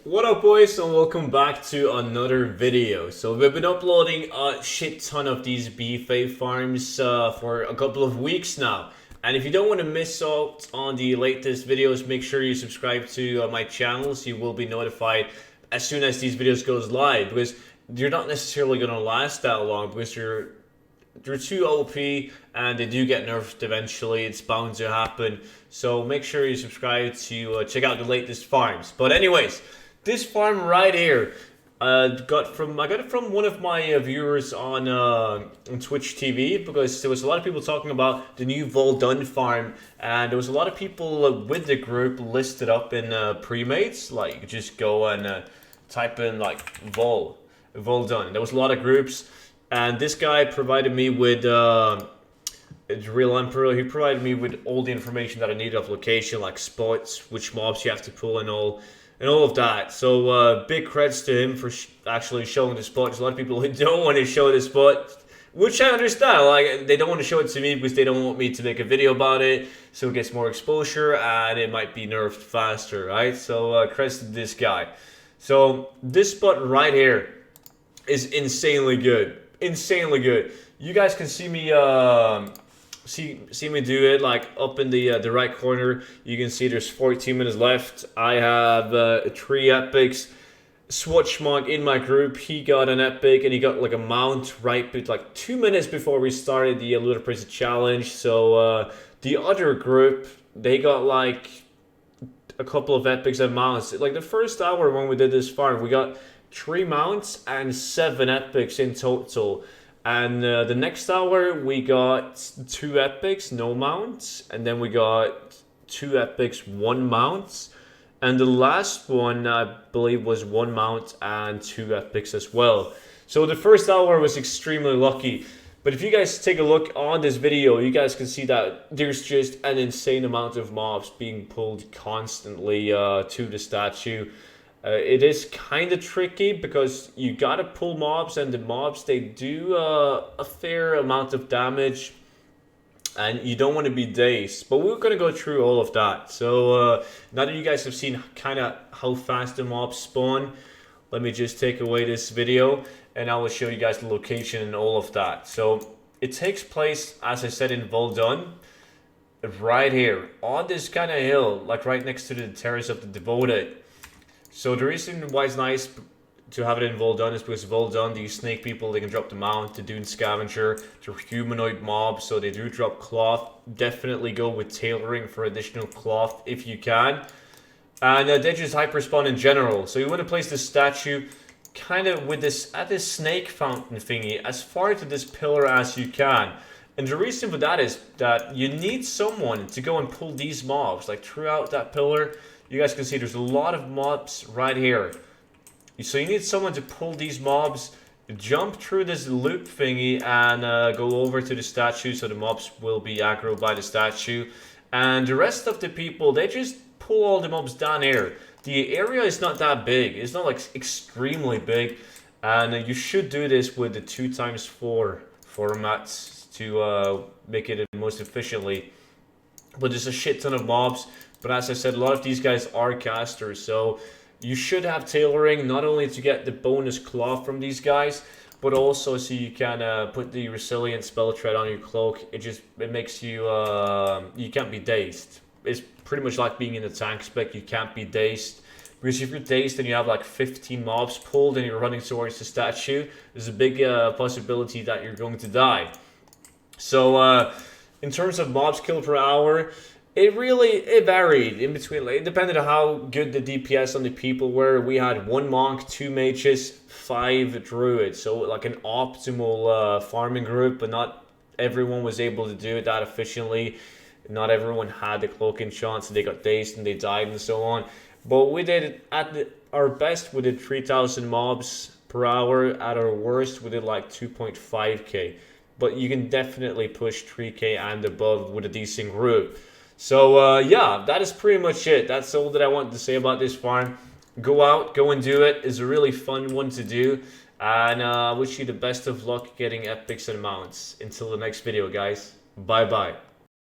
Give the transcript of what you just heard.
What up boys, and welcome back to another video. So we've been uploading a shit ton of these BFA farms for a couple of weeks now. And if you don't want to miss out on the latest videos, make sure you subscribe to my channel so you will be notified as soon as these videos goes live, because you're not necessarily going to last that long because they're too OP and they do get nerfed eventually. It's bound to happen. So make sure you subscribe to check out the latest farms. But anyways, this farm right here, I got it from one of my viewers on Twitch TV, because there was a lot of people talking about the new Studen farm, and there was a lot of people with the group listed up in pre-mates. Like you could just go and type in like Studen. There was a lot of groups, and this guy provided me with it's Real Emperor. He provided me with all the information that I needed of location, like spots, which mobs you have to pull, and all of that. So big credits to him for actually showing the spot. There's a lot of people who don't want to show the spot, which I understand. Like, they don't want to show it to me because they don't want me to make a video about it, so it gets more exposure and it might be nerfed faster, right? So credits to this guy. So this spot right here is insanely good. Insanely good. You guys can see me see me do it, like up in the right corner. You can see there's 14 minutes left. I have 3 epics. Swatchmog in my group, he got an epic and he got like a mount right like 2 minutes before we started the Albatroz challenge. So the other group, they got like a couple of epics and mounts. Like the first hour when we did this farm, we got 3 mounts and 7 epics in total. And the next hour we got 2 epics, no mounts, and then we got 2 epics, 1 mount, and the last one I believe was 1 mount and 2 epics as well. So the first hour was extremely lucky. But if you guys take a look on this video, you guys can see that there's just an insane amount of mobs being pulled constantly to the statue. It is kind of tricky because you gotta pull mobs, and the mobs, they do a fair amount of damage, and you don't want to be dazed. But we're gonna go through all of that. So now that you guys have seen kind of how fast the mobs spawn, let me just take away this video and I will show you guys the location and all of that. So it takes place, as I said, in Studen, right here on this kind of hill, like right next to the terrace of the Devoted. So the reason why it's nice to have it in Studen is because Studen, these snake people, they can drop the mount, the Dune Scavenger, they're humanoid mobs, so they do drop cloth. Definitely go with tailoring for additional cloth if you can. And they just hyperspawn in general. So you want to place the statue kind of with this at this snake fountain thingy as far to this pillar as you can. And the reason for that is that you need someone to go and pull these mobs like throughout that pillar. You guys can see there's a lot of mobs right here. So you need someone to pull these mobs, jump through this loop thingy, and go over to the statue, so the mobs will be aggro by the statue. And the rest of the people, they just pull all the mobs down here. The area is not that big. It's not like extremely big. And you should do this with the 2x4 formats to make it most efficiently. But there's a shit ton of mobs. But as I said, a lot of these guys are casters, so you should have tailoring not only to get the bonus cloth from these guys, but also so you can put the resilient spell thread on your cloak. It makes you you can't be dazed. It's pretty much like being in the tank spec. You can't be dazed, because if you're dazed and you have like 15 mobs pulled and you're running towards the statue, there's a big possibility that you're going to die. So in terms of mobs killed per hour, it varied in between. Like, it depended on how good the DPS on the people were. We had 1 monk, 2 mages, 5 druids, so like an optimal farming group. But not everyone was able to do it that efficiently. Not everyone had the cloaking chance, and they got dazed and they died and so on. But we did at our best, we did 3,000 mobs per hour. At our worst, we did like 2.5k. But you can definitely push 3k and above with a decent group. So yeah, that is pretty much it. That's all that I wanted to say about this farm. Go out, go and do it. It's a really fun one to do. And I wish you the best of luck getting epics and mounts. Until the next video, guys. Bye bye.